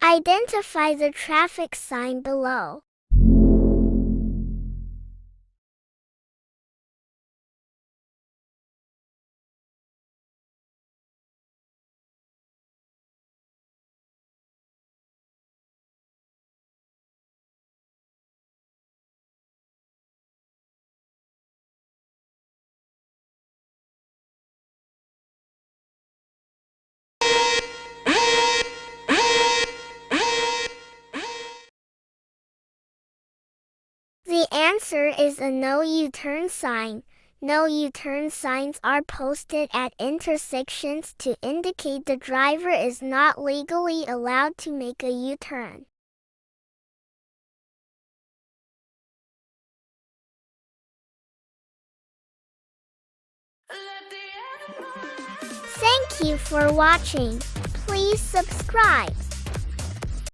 Identify the traffic sign below. The answer is a no U-turn sign. No U-turn signs are posted at intersections to indicate the driver is not legally allowed to make a U-turn. Thank you for watching. Please subscribe.